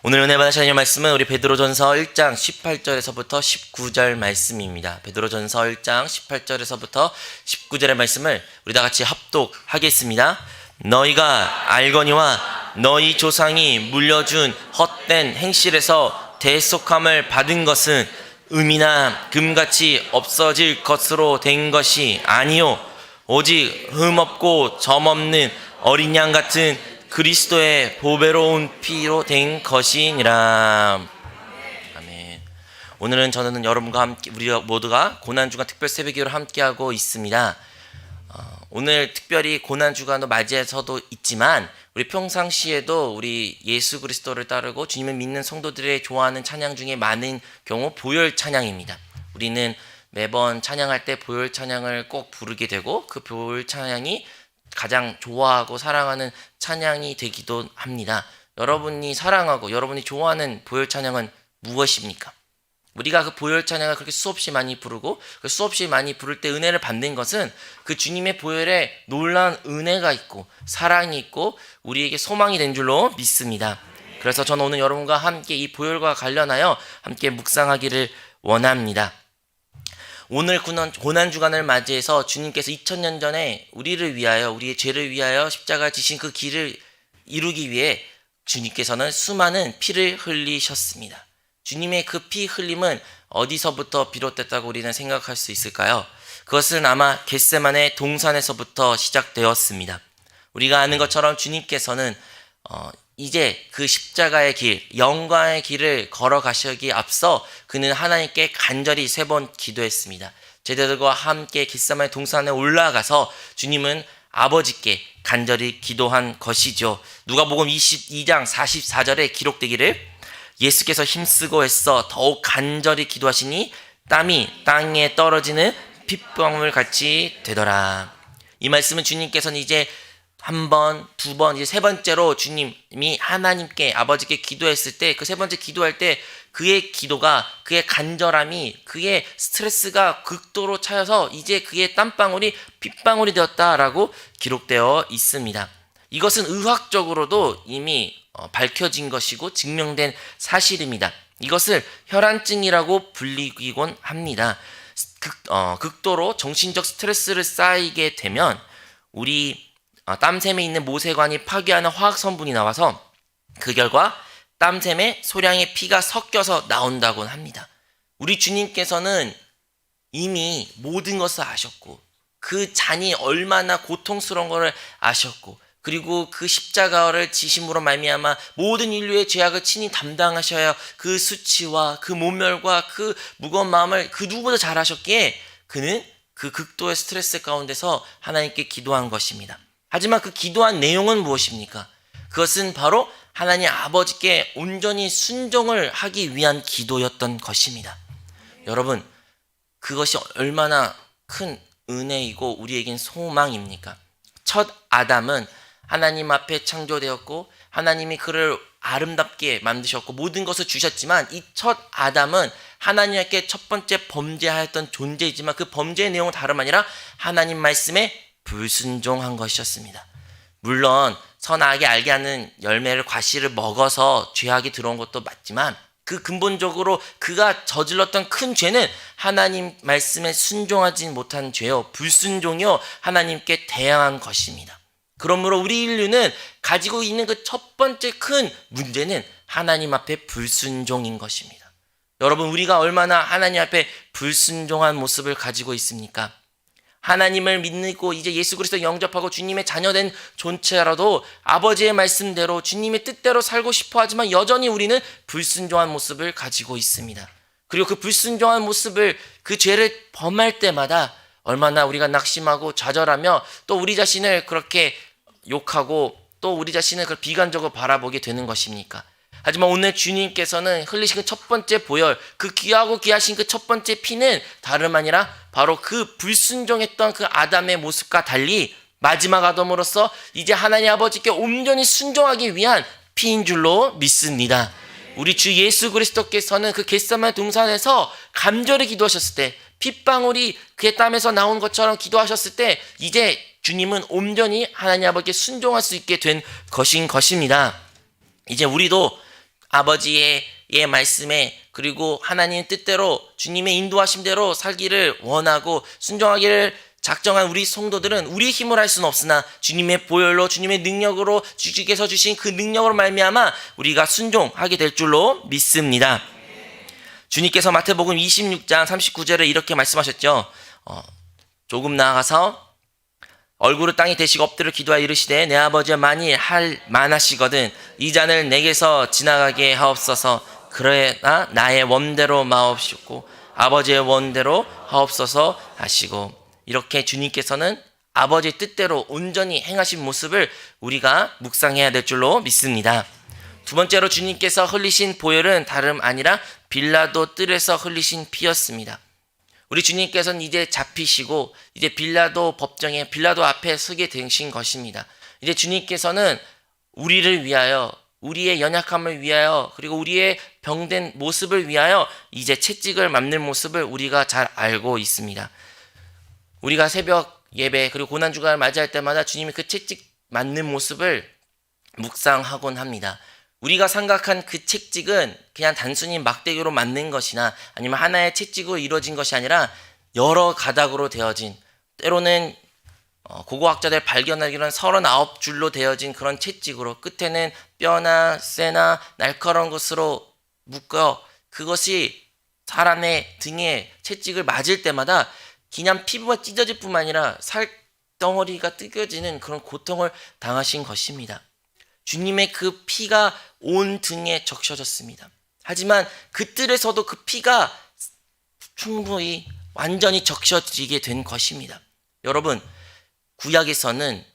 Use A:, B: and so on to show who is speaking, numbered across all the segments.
A: 오늘 은혜 받으실 하나님의 말씀은 우리 베드로전서 1장 18절에서부터 19절 말씀입니다. 베드로전서 1장 18절에서부터 19절의 말씀을 우리 다 같이 합독하겠습니다. 너희가 알거니와 너희 조상이 물려준 헛된 행실에서 대속함을 받은 것은 음이나 금같이 없어질 것으로 된 것이 아니요 오직 흠없고 점없는 어린 양 같은 그리스도의 보배로운 피로 된 것이니라. 아멘. 오늘은 저는 여러분과 함께 우리 모두가 고난주간 특별 새벽기도를 함께하고 있습니다. 오늘 특별히 고난주간도 맞이해서도 있지만 우리 평상시에도 우리 예수 그리스도를 따르고 주님을 믿는 성도들의 좋아하는 찬양 중에 많은 경우 보혈 찬양입니다. 우리는 매번 찬양할 때 보혈 찬양을 꼭 부르게 되고 그 보혈 찬양이 가장 좋아하고 사랑하는 찬양이 되기도 합니다. 여러분이 사랑하고 여러분이 좋아하는 보혈 찬양은 무엇입니까? 우리가 그 보혈 찬양을 그렇게 수없이 많이 부르고 그 수없이 많이 부를 때 은혜를 받는 것은 그 주님의 보혈에 놀라운 은혜가 있고 사랑이 있고 우리에게 소망이 된 줄로 믿습니다. 그래서 저는 오늘 여러분과 함께 이 보혈과 관련하여 함께 묵상하기를 원합니다. 오늘 고난주간을 맞이해서 주님께서 2000년 전에 우리를 위하여 우리의 죄를 위하여 십자가 지신 그 길을 이루기 위해 주님께서는 수많은 피를 흘리셨습니다. 주님의 그 피 흘림은 어디서부터 비롯됐다고 우리는 생각할 수 있을까요? 그것은 아마 겟세마네 동산에서부터 시작되었습니다. 우리가 아는 것처럼 주님께서는 이제 그 십자가의 길, 영광의 길을 걸어가시기 앞서 그는 하나님께 간절히 3번 기도했습니다. 제자들과 함께 겟세마네 동산에 올라가서 주님은 아버지께 간절히 기도한 것이죠. 누가복음 22장 44절에 기록되기를 예수께서 힘쓰고 애써 더욱 간절히 기도하시니 땀이 땅에 떨어지는 핏방울 같이 되더라. 이 말씀은 주님께서는 이제 한 번, 2번, 이제 3번째로 주님이 하나님께 아버지께 기도했을 때 그 3번째 기도할 때 그의 기도가 그의 간절함이 그의 스트레스가 극도로 차여서 이제 그의 땀방울이 핏방울이 되었다라고 기록되어 있습니다. 이것은 의학적으로도 이미 밝혀진 것이고 증명된 사실입니다. 이것을 혈안증이라고 불리곤 합니다. 극도로 정신적 스트레스를 쌓이게 되면 우리 땀샘에 있는 모세관이 파괴하는 화학 성분이 나와서 그 결과 땀샘에 소량의 피가 섞여서 나온다곤 합니다. 우리 주님께서는 이미 모든 것을 아셨고 그 잔이 얼마나 고통스러운 것을 아셨고 그리고 그 십자가를 지심으로 말미암아 모든 인류의 죄악을 친히 담당하셔야 그 수치와 그 모멸과 그 무거운 마음을 그 누구보다 잘 하셨기에 그는 그 극도의 스트레스 가운데서 하나님께 기도한 것입니다. 하지만 그 기도한 내용은 무엇입니까? 그것은 바로 하나님 아버지께 온전히 순종을 하기 위한 기도였던 것입니다. 여러분, 그것이 얼마나 큰 은혜이고 우리에겐 소망입니까? 첫 아담은 하나님 앞에 창조되었고 하나님이 그를 아름답게 만드셨고 모든 것을 주셨지만 이 첫 아담은 하나님께 첫 번째 범죄하였던 존재이지만 그 범죄의 내용은 다름 아니라 하나님 말씀에 불순종한 것이었습니다. 물론 선악이 알게 하는 열매를 과실을 먹어서 죄악이 들어온 것도 맞지만 그 근본적으로 그가 저질렀던 큰 죄는 하나님 말씀에 순종하지 못한 죄요 불순종이요 하나님께 대항한 것입니다. 그러므로 우리 인류는 가지고 있는 그 첫 번째 큰 문제는 하나님 앞에 불순종인 것입니다. 여러분, 우리가 얼마나 하나님 앞에 불순종한 모습을 가지고 있습니까? 하나님을 믿고 이제 예수 그리스도 영접하고 주님의 자녀된 존재라도 아버지의 말씀대로 주님의 뜻대로 살고 싶어 하지만 여전히 우리는 불순종한 모습을 가지고 있습니다. 그리고 그 불순종한 모습을 그 죄를 범할 때마다 얼마나 우리가 낙심하고 좌절하며 또 우리 자신을 그렇게 욕하고 또 우리 자신을 비관적으로 바라보게 되는 것입니까? 하지만 오늘 주님께서는 흘리신 그 첫 번째 보혈, 그 귀하고 귀하신 그 첫 번째 피는 다름 아니라 바로 그 불순종했던 그 아담의 모습과 달리 마지막 아담으로서 이제 하나님 아버지께 온전히 순종하기 위한 피인 줄로 믿습니다. 우리 주 예수 그리스도께서는 그 겟세마네 동산에서 간절히 기도하셨을 때 핏방울이 그의 땀에서 나온 것처럼 기도하셨을 때 이제 주님은 온전히 하나님 아버지께 순종할 수 있게 된 것입니다. 이제 우리도 아버지의 말씀에 그리고 하나님 뜻대로 주님의 인도하심대로 살기를 원하고 순종하기를 작정한 우리 성도들은 우리의 힘으로 할 수는 없으나 주님의 보혈로 주님의 능력으로 주께서 주신 그 능력으로 말미암아 우리가 순종하게 될 줄로 믿습니다. 주님께서 마태복음 26장 39절에 이렇게 말씀하셨죠. 조금 나아가서 얼굴을 땅에 대시고 엎드려 기도하여 이르시되 내 아버지여 만일 할 만하시거든 이 잔을 내게서 지나가게 하옵소서. 그러나 나의 원대로 마옵시고 아버지의 원대로 하옵소서 하시고, 이렇게 주님께서는 아버지의 뜻대로 온전히 행하신 모습을 우리가 묵상해야 될 줄로 믿습니다. 두 번째로 주님께서 흘리신 보혈은 다름 아니라 빌라도 뜰에서 흘리신 피였습니다. 우리 주님께서는 이제 잡히시고 이제 빌라도 법정에 빌라도 앞에 서게 되신 것입니다. 이제 주님께서는 우리를 위하여, 우리의 연약함을 위하여, 그리고 우리의 병든 모습을 위하여 이제 채찍을 맞는 모습을 우리가 잘 알고 있습니다. 우리가 새벽 예배 그리고 고난주간을 맞이할 때마다 주님이 그 채찍 맞는 모습을 묵상하곤 합니다. 우리가 생각한 그 채찍은 그냥 단순히 막대기로 맞는 것이나 아니면 하나의 채찍으로 이루어진 것이 아니라 여러 가닥으로 되어진, 때로는 고고학자들 발견하기로는 39줄로 되어진 그런 채찍으로 끝에는 뼈나 쇠나 날카로운 것으로 묶어 그것이 사람의 등에 채찍을 맞을 때마다 그냥 피부가 찢어질 뿐만 아니라 살덩어리가 뜯겨지는 그런 고통을 당하신 것입니다. 주님의 그 피가 온 등에 적셔졌습니다. 하지만 그 뜰에서도 그 피가 충분히 완전히 적셔지게 된 것입니다. 여러분, 구약에서는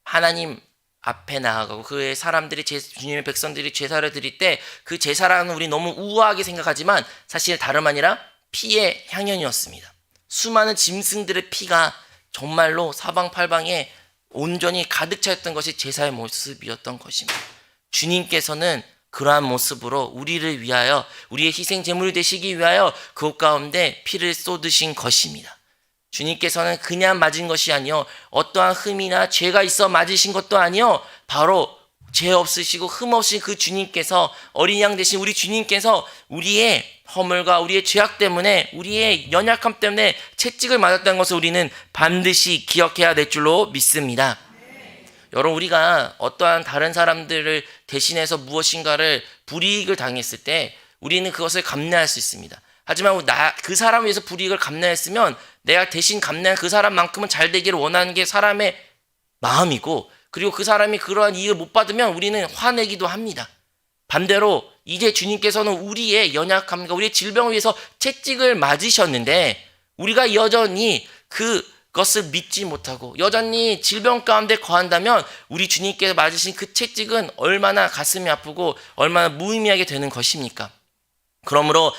A: 하나님 앞에 나아가고 그의 사람들이 주님의 백성들이 제사를 드릴 때 그 제사라는 우리 너무 우아하게 생각하지만 사실 다름 아니라 피의 향연이었습니다. 수많은 짐승들의 피가 정말로 사방팔방에 온전히 가득 차있던 것이 제사의 모습이었던 것입니다. 주님께서는 그러한 모습으로 우리를 위하여, 우리의 희생 제물이 되시기 위하여 그곳 가운데 피를 쏟으신 것입니다. 주님께서는 그냥 맞은 것이 아니요 어떠한 흠이나 죄가 있어 맞으신 것도 아니요 바로 죄 없으시고 흠 없으신 그 주님께서, 어린 양 되신 우리 주님께서 우리의 허물과 우리의 죄악 때문에, 우리의 연약함 때문에 채찍을 맞았다는 것을 우리는 반드시 기억해야 될 줄로 믿습니다. 여러분, 우리가 어떠한 다른 사람들을 대신해서 무엇인가를 불이익을 당했을 때 우리는 그것을 감내할 수 있습니다. 하지만 그 사람을 위해서 불이익을 감내했으면 내가 대신 감내한 그 사람만큼은 잘 되기를 원하는 게 사람의 마음이고, 그리고 그 사람이 그러한 이익을 못 받으면 우리는 화내기도 합니다. 반대로 이제 주님께서는 우리의 연약함과 우리의 질병을 위해서 채찍을 맞으셨는데 우리가 여전히 그것을 믿지 못하고 여전히 질병 가운데 거한다면 우리 주님께서 맞으신 그 채찍은 얼마나 가슴이 아프고 얼마나 무의미하게 되는 것입니까? 그러므로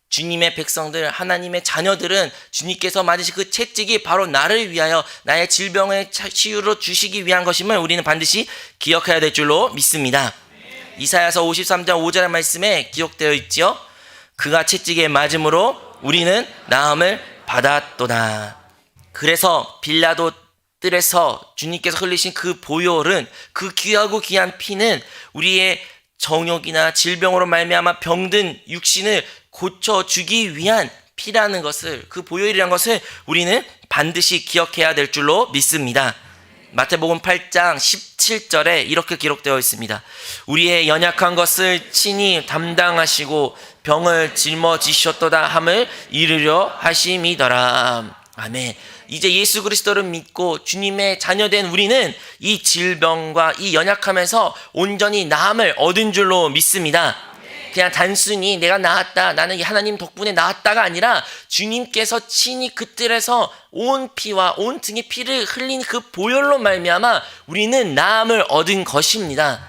A: 주님의 백성들, 하나님의 자녀들은 주님께서 맞으신 그 채찍이 바로 나를 위하여 나의 질병의 치유로 주시기 위한 것임을 우리는 반드시 기억해야 될 줄로 믿습니다. 이사야서 53장 5절의 말씀에 기록되어 있지요. 그가 채찍에 맞음으로 우리는 나음을 받았도다. 그래서 빌라도 뜰에서 주님께서 흘리신 그 보혈은, 그 귀하고 귀한 피는 우리의 정욕이나 질병으로 말미암아 병든 육신을 고쳐주기 위한 피라는 것을, 그 보혈이라는 것을 우리는 반드시 기억해야 될 줄로 믿습니다. 마태복음 8장 17절에 이렇게 기록되어 있습니다. 우리의 연약한 것을 친히 담당하시고 병을 짊어지셨도다 함을 이루려 하심이더라. 아멘. 이제 예수 그리스도를 믿고 주님의 자녀된 우리는 이 질병과 이 연약함에서 온전히 나음을 얻은 줄로 믿습니다. 그냥 단순히 내가 나았다, 나는 하나님 덕분에 나았다가 아니라 주님께서 친히 그 뜰에서 온 피와 온 등의 피를 흘린 그 보혈로 말미암아 우리는 나음을 얻은 것입니다.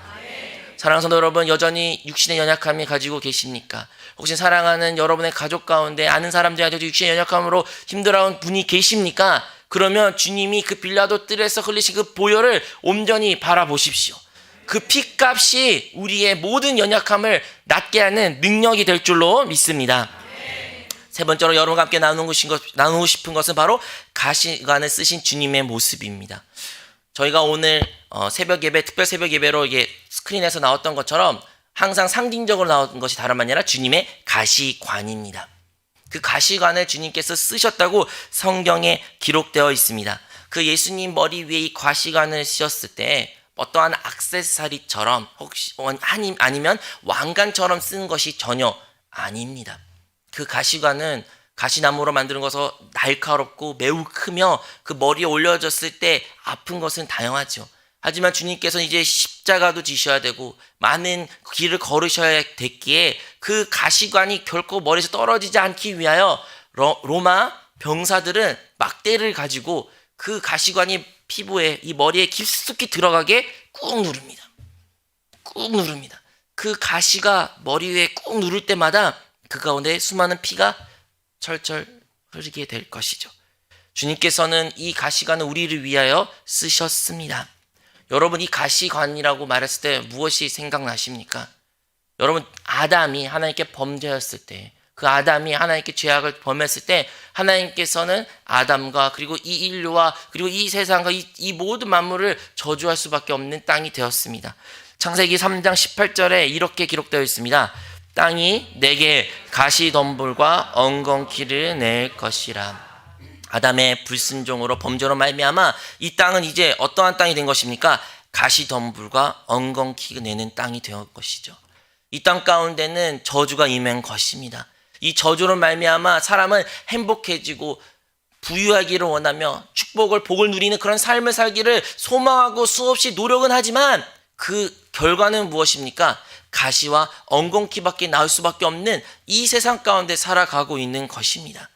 A: 사랑하는 성도 여러분, 여전히 육신의 연약함이 가지고 계십니까? 혹시 사랑하는 여러분의 가족 가운데 아는 사람들한테도 육신의 연약함으로 힘들어하는 분이 계십니까? 그러면 주님이 그 빌라도 뜰에서 흘리신 그 보혈을 온전히 바라보십시오. 그 피값이 우리의 모든 연약함을 낫게 하는 능력이 될 줄로 믿습니다. 세 번째로 여러분과 함께 나누고 싶은 것은 바로 가시관을 쓰신 주님의 모습입니다. 저희가 오늘 새벽 예배, 특별 새벽 예배로 이게 스크린에서 나왔던 것처럼 항상 상징적으로 나오는 것이 다름 아니라 주님의 가시관입니다. 그 가시관을 주님께서 쓰셨다고 성경에 기록되어 있습니다. 그 예수님 머리 위에 이 가시관을 씌웠을 때 어떠한 액세서리처럼 혹시 아니면 왕관처럼 쓴 것이 전혀 아닙니다. 그 가시관은 가시나무로 만드는 것은 날카롭고 매우 크며 그 머리에 올려졌을 때 아픈 것은 다양하죠. 하지만 주님께서는 이제 십자가도 지셔야 되고 많은 길을 걸으셔야 됐기에 그 가시관이 결코 머리에서 떨어지지 않기 위하여 로마 병사들은 막대를 가지고 그 가시관이 피부에 이 머리에 깊숙이 들어가게 꾹 누릅니다. 꾹 누릅니다. 그 가시가 머리 위에 꾹 누를 때마다 그 가운데 수많은 피가 철철 흐르게 될 것이죠. 주님께서는 이 가시관을 우리를 위하여 쓰셨습니다. 여러분, 이 가시관이라고 말했을 때 무엇이 생각나십니까? 여러분, 아담이 하나님께 범죄했을 때, 그 아담이 하나님께 죄악을 범했을 때 하나님께서는 아담과 그리고 이 인류와 그리고 이 세상과 이 모든 만물을 저주할 수밖에 없는 땅이 되었습니다. 창세기 3장 18절에 이렇게 기록되어 있습니다. 땅이 내게 가시덤불과 엉겅퀴를 낼 것이라. 아담의 불순종으로 범죄로 말미암아 이 땅은 이제 어떠한 땅이 된 것입니까? 가시덤불과 엉겅퀴가 내는 땅이 된 것이죠. 이 땅 가운데는 저주가 임한 것입니다. 이 저주로 말미암아 사람은 행복해지고 부유하기를 원하며 축복을 복을 누리는 그런 삶을 살기를 소망하고 수없이 노력은 하지만 그 결과는 무엇입니까? 가시와 엉겅퀴밖에 나올 수밖에 없는 이 세상 가운데 살아가고 있는 것입니다.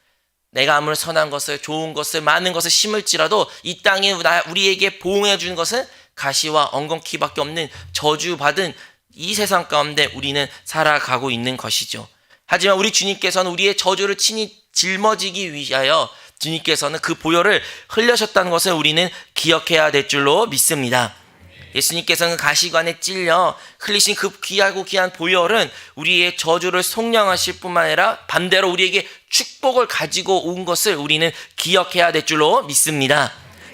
A: 내가 아무리 선한 것을, 좋은 것을, 많은 것을 심을지라도 이 땅에 우리에게 보응해 주는 것은 가시와 엉겅퀴밖에 없는 저주받은 이 세상 가운데 우리는 살아가고 있는 것이죠. 하지만 우리 주님께서는 우리의 저주를 친히 짊어지기 위하여 주님께서는 그 보혈을 흘려셨다는 것을 우리는 기억해야 될 줄로 믿습니다. 예수님께서는 가시관에 찔려 흘리신 그 귀하고 귀한 보혈은 우리의 저주를 속량하실 뿐만 아니라 반대로 우리에게 축복을 가지고 온 것을 우리는 기억해야 될 줄로 믿습니다.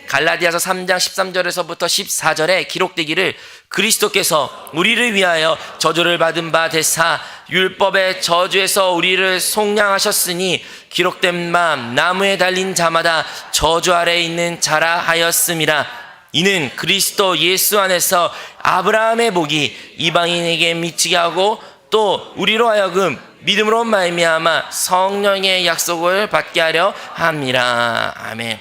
A: 갈라디아서 3장 13절에서부터 14절에 기록되기를 그리스도께서 우리를 위하여 저주를 받은 바 되사 율법의 저주에서 우리를 속량하셨으니 기록된 바 나무에 달린 자마다 저주 아래에 있는 자라 하였음이라. 이는 그리스도 예수 안에서 아브라함의 복이 이방인에게 미치게 하고 또 우리로 하여금 믿음으로 말미암아 성령의 약속을 받게 하려 함이라. 아멘.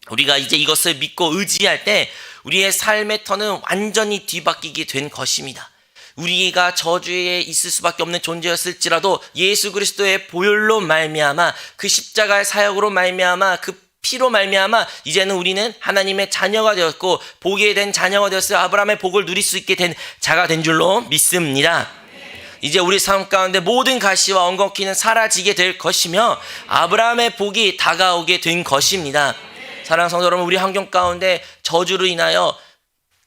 A: 우리가 이제 이것을 믿고 의지할 때 우리의 삶의 턴은 완전히 뒤바뀌게 된 것입니다. 우리가 저주에 있을 수밖에 없는 존재였을지라도 예수 그리스도의 보혈로 말미암아 그 십자가의 사역으로 말미암아 그 피로 말미암아 이제는 우리는 하나님의 자녀가 되었고 복이 된 자녀가 되었어요. 아브라함의 복을 누릴 수 있게 된 자가 된 줄로 믿습니다. 이제 우리 삶 가운데 모든 가시와 엉겅퀴는 사라지게 될 것이며 아브라함의 복이 다가오게 된 것입니다. 사랑하는 성도 여러분, 우리 환경 가운데 저주로 인하여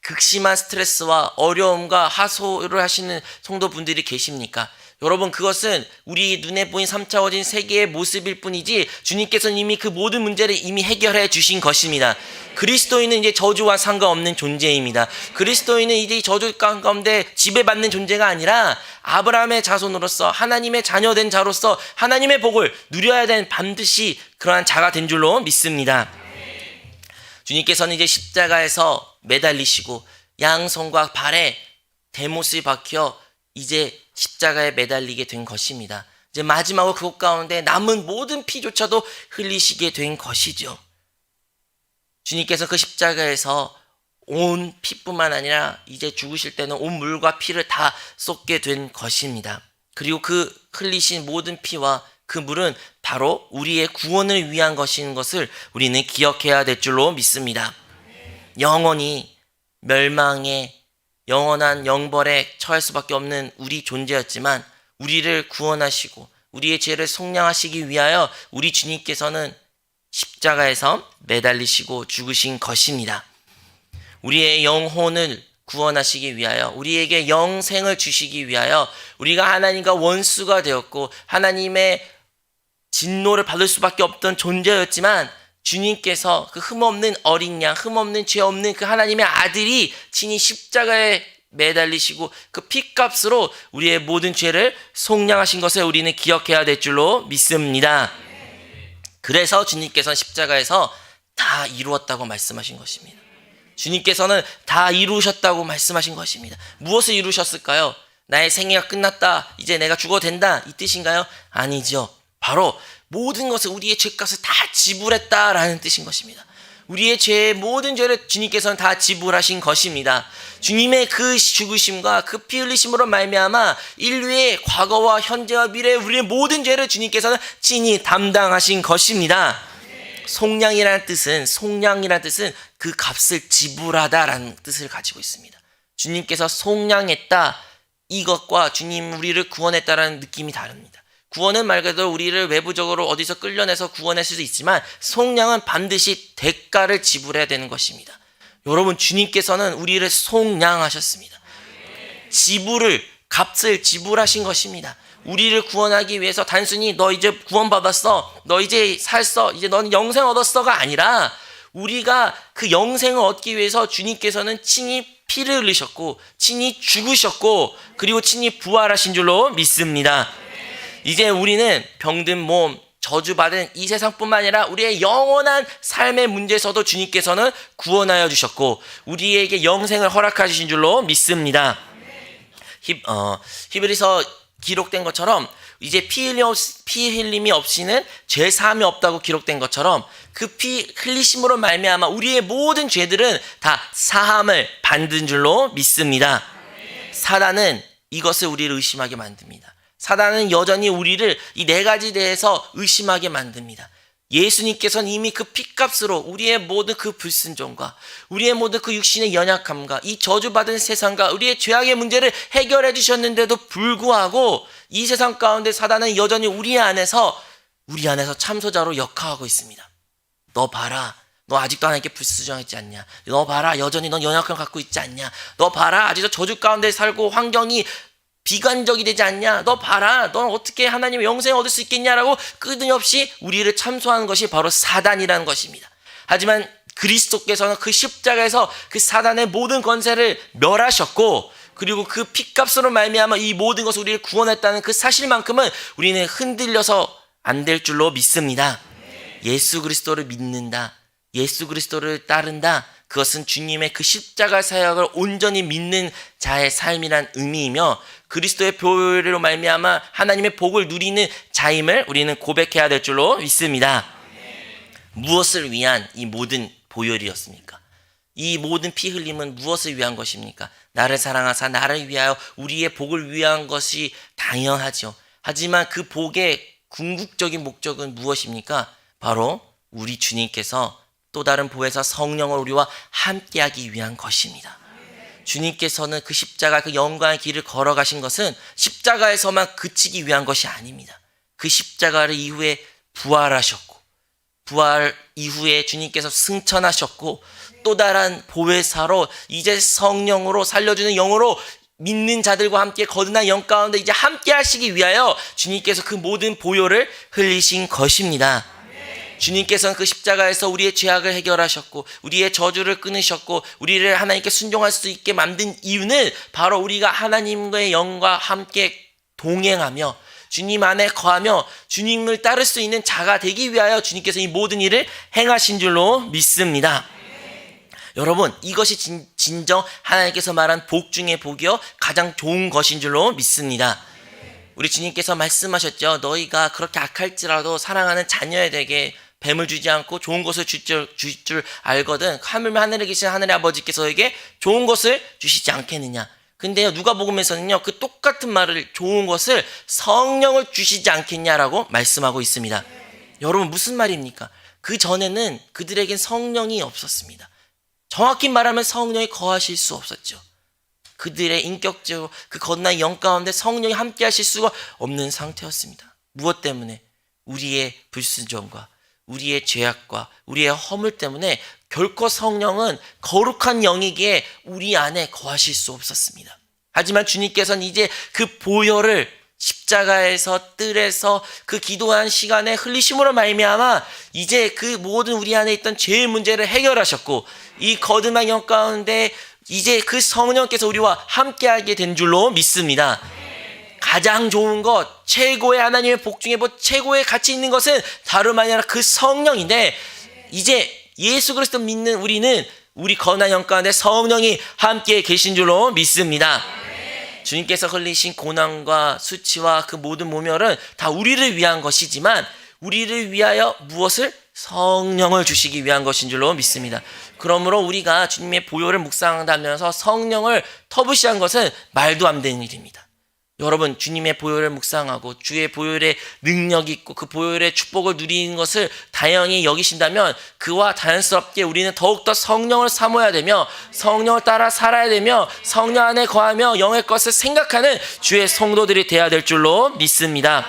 A: 극심한 스트레스와 어려움과 하소를 하시는 성도분들이 계십니까? 여러분, 그것은 우리 눈에 보인 3차원적인 세계의 모습일 뿐이지 주님께서는 이미 그 모든 문제를 이미 해결해 주신 것입니다. 그리스도인은 이제 저주와 상관없는 존재입니다. 그리스도인은 이제 이 저주 가운데 지배받는 존재가 아니라 아브라함의 자손으로서 하나님의 자녀된 자로서 하나님의 복을 누려야 되는 반드시 그러한 자가 된 줄로 믿습니다. 주님께서는 이제 십자가에서 매달리시고 양손과 발에 대못이 박혀 이제 십자가에 매달리게 된 것입니다. 이제 마지막으로 그곳 가운데 남은 모든 피조차도 흘리시게 된 것이죠. 주님께서 그 십자가에서 온 피뿐만 아니라 이제 죽으실 때는 온 물과 피를 다 쏟게 된 것입니다. 그리고 그 흘리신 모든 피와 그 물은 바로 우리의 구원을 위한 것인 것을 우리는 기억해야 될 줄로 믿습니다. 영원히 멸망의 영원한 영벌에 처할 수밖에 없는 우리 존재였지만 우리를 구원하시고 우리의 죄를 속량하시기 위하여 우리 주님께서는 십자가에서 매달리시고 죽으신 것입니다. 우리의 영혼을 구원하시기 위하여 우리에게 영생을 주시기 위하여 우리가 하나님과 원수가 되었고 하나님의 진노를 받을 수밖에 없던 존재였지만 주님께서 그 흠없는 어린 양, 흠없는 죄 없는 그 하나님의 아들이 친히 십자가에 매달리시고 그 피값으로 우리의 모든 죄를 속량하신 것을 우리는 기억해야 될 줄로 믿습니다. 그래서 주님께서는 십자가에서 다 이루었다고 말씀하신 것입니다. 주님께서는 다 이루셨다고 말씀하신 것입니다. 무엇을 이루셨을까요? 나의 생애가 끝났다, 이제 내가 죽어도 된다, 이 뜻인가요? 아니죠. 바로 모든 것을, 우리의 죄값을 다 지불했다라는 뜻인 것입니다. 우리의 죄의 모든 죄를 주님께서는 다 지불하신 것입니다. 주님의 그 죽으심과 그 피 흘리심으로 말미암아 인류의 과거와 현재와 미래의 우리의 모든 죄를 주님께서는 친히 담당하신 것입니다. 속량이라는 뜻은 그 값을 지불하다라는 뜻을 가지고 있습니다. 주님께서 속량했다, 이것과 주님 우리를 구원했다라는 느낌이 다릅니다. 구원은 말 그대로 우리를 외부적으로 어디서 끌려내서 구원할 수도 있지만, 속량은 반드시 대가를 지불해야 되는 것입니다. 여러분, 주님께서는 우리를 속량하셨습니다. 값을 지불하신 것입니다. 우리를 구원하기 위해서 단순히 너 이제 구원받았어, 너 이제 살았어, 이제 너는 영생 얻었어가 아니라, 우리가 그 영생을 얻기 위해서 주님께서는 친히 피를 흘리셨고 친히 죽으셨고 그리고 친히 부활하신 줄로 믿습니다. 이제 우리는 병든 몸, 저주받은 이 세상뿐만 아니라 우리의 영원한 삶의 문제에서도 주님께서는 구원하여 주셨고 우리에게 영생을 허락하신 줄로 믿습니다. 히브리서 기록된 것처럼 이제 피 흘림이 없이는 죄 사함이 없다고 기록된 것처럼 그 피 흘리심으로 말미암아 우리의 모든 죄들은 다 사함을 받는 줄로 믿습니다. 사단은 이것을 우리를 의심하게 만듭니다. 사단은 여전히 우리를 이 네 가지 대해서 의심하게 만듭니다. 예수님께서는 이미 그 피값으로 우리의 모든 그 불순종과 우리의 모든 그 육신의 연약함과 이 저주받은 세상과 우리의 죄악의 문제를 해결해 주셨는데도 불구하고 이 세상 가운데 사단은 여전히 우리 안에서 참소자로 역할하고 있습니다. 너 봐라, 너 아직도 하나님께 불순종하지 않냐? 너 봐라, 여전히 넌 연약함을 갖고 있지 않냐? 너 봐라, 아직도 저주 가운데 살고 환경이 비관적이 되지 않냐? 너 봐라, 넌 어떻게 하나님의 영생을 얻을 수 있겠냐라고 끊임없이 우리를 참소하는 것이 바로 사단이라는 것입니다. 하지만 그리스도께서는 그 십자가에서 그 사단의 모든 권세를 멸하셨고 그리고 그 피값으로 말미암아 이 모든 것을 우리를 구원했다는 그 사실만큼은 우리는 흔들려서 안 될 줄로 믿습니다. 예수 그리스도를 믿는다, 예수 그리스도를 따른다, 그것은 주님의 그 십자가 사역을 온전히 믿는 자의 삶이란 의미이며 그리스도의 보혈로 말미암아 하나님의 복을 누리는 자임을 우리는 고백해야 될 줄로 믿습니다. 무엇을 위한 이 모든 보혈이었습니까? 이 모든 피 흘림은 무엇을 위한 것입니까? 나를 사랑하사 나를 위하여 우리의 복을 위한 것이 당연하죠. 하지만 그 복의 궁극적인 목적은 무엇입니까? 바로 우리 주님께서 또 다른 보혜사 성령을 우리와 함께하기 위한 것입니다. 주님께서는 그 십자가 그 영광의 길을 걸어가신 것은 십자가에서만 그치기 위한 것이 아닙니다. 그 십자가를 이후에 부활하셨고 부활 이후에 주님께서 승천하셨고 또 다른 보혜사로 이제 성령으로 살려주는 영으로 믿는 자들과 함께 거듭난 영 가운데 이제 함께 하시기 위하여 주님께서 그 모든 보혈을 흘리신 것입니다. 주님께서는 그 십자가에서 우리의 죄악을 해결하셨고 우리의 저주를 끊으셨고 우리를 하나님께 순종할 수 있게 만든 이유는 바로 우리가 하나님과의 영과 함께 동행하며 주님 안에 거하며 주님을 따를 수 있는 자가 되기 위하여 주님께서 이 모든 일을 행하신 줄로 믿습니다. 여러분, 이것이 진정 하나님께서 말한 복 중의 복이요 가장 좋은 것인 줄로 믿습니다. 우리 주님께서 말씀하셨죠. 너희가 그렇게 악할지라도 사랑하는 자녀에게 뱀을 주지 않고 좋은 것을 줄 줄 알거든 하늘에 계신 하늘의 아버지께서에게 좋은 것을 주시지 않겠느냐. 근데요, 누가복음에서는요 그 똑같은 말을 좋은 것을 성령을 주시지 않겠냐라고 말씀하고 있습니다. 여러분, 무슨 말입니까? 그 전에는 그들에겐 성령이 없었습니다. 정확히 말하면 성령이 거하실 수 없었죠. 그들의 인격적으로 그 거듭난 영 가운데 성령이 함께 하실 수가 없는 상태였습니다. 무엇 때문에? 우리의 불순종과 우리의 죄악과 우리의 허물 때문에 결코 성령은 거룩한 영이기에 우리 안에 거하실 수 없었습니다. 하지만 주님께서는 이제 그 보혈을 십자가에서 뜰에서 그 기도한 시간에 흘리심으로 말미암아 이제 그 모든 우리 안에 있던 죄의 문제를 해결하셨고 이 거듭난 영 가운데 이제 그 성령께서 우리와 함께하게 된 줄로 믿습니다. 가장 좋은 것, 최고의 하나님의 복 중에 최고의 가치 있는 것은 다름 아니라 그 성령인데, 이제 예수 그리스도 믿는 우리는 우리 거룩한 영 가운데 성령이 함께 계신 줄로 믿습니다. 주님께서 흘리신 고난과 수치와 그 모든 모멸은 다 우리를 위한 것이지만, 우리를 위하여 무엇을? 성령을 주시기 위한 것인 줄로 믿습니다. 그러므로 우리가 주님의 보혈을 묵상한다면서 성령을 터부시한 것은 말도 안 되는 일입니다. 여러분, 주님의 보혈을 묵상하고 주의 보혈의 능력이 있고 그 보혈의 축복을 누리는 것을 다행히 여기신다면, 그와 자연스럽게 우리는 더욱더 성령을 사모해야 되며 성령을 따라 살아야 되며 성령 안에 거하며 영의 것을 생각하는 주의 성도들이 되어야 될 줄로 믿습니다.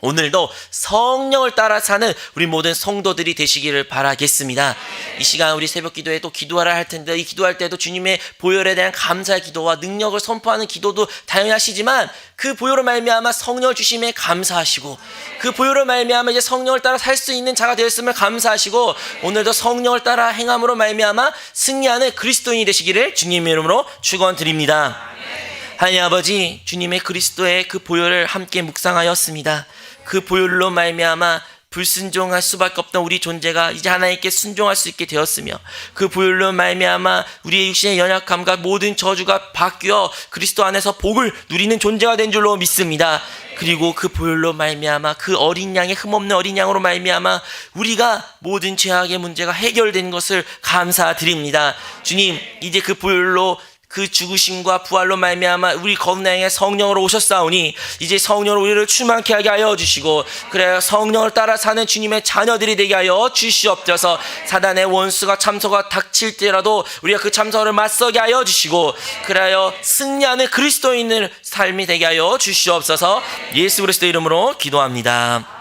A: 오늘도 성령을 따라 사는 우리 모든 성도들이 되시기를 바라겠습니다. 이 시간 우리 새벽 기도에 또 기도하라 할 텐데, 이 기도할 때도 주님의 보혈에 대한 감사의 기도와 능력을 선포하는 기도도 당연히 하시지만, 그 보혈을 말미암아 성령을 주심에 감사하시고, 그 보혈을 말미암아 이제 성령을 따라 살 수 있는 자가 되었음을 감사하시고, 오늘도 성령을 따라 행함으로 말미암아 승리하는 그리스도인이 되시기를 주님의 이름으로 축원드립니다. 하나님 아버지, 주님의 그리스도의 그 보혈을 함께 묵상하였습니다. 그 보혈로 말미암아 불순종할 수밖에 없던 우리 존재가 이제 하나님께 순종할 수 있게 되었으며, 그 보혈로 말미암아 우리의 육신의 연약함과 모든 저주가 바뀌어 그리스도 안에서 복을 누리는 존재가 된 줄로 믿습니다. 그리고 그 보혈로 말미암아 그 어린 양의 흠없는 어린 양으로 말미암아 우리가 모든 죄악의 문제가 해결된 것을 감사드립니다. 주님, 이제 그 보혈로 그 죽으심과 부활로 말미암아 우리 거룩한 성령으로 오셨사오니, 이제 성령으로 우리를 충만케 하게 하여 주시고, 그래야 성령을 따라 사는 주님의 자녀들이 되게 하여 주시옵소서. 사단의 원수가 참소가 닥칠 때라도 우리가 그 참소를 맞서게 하여 주시고, 그래야 승리하는 그리스도인의 삶이 되게 하여 주시옵소서. 예수 그리스도 이름으로 기도합니다.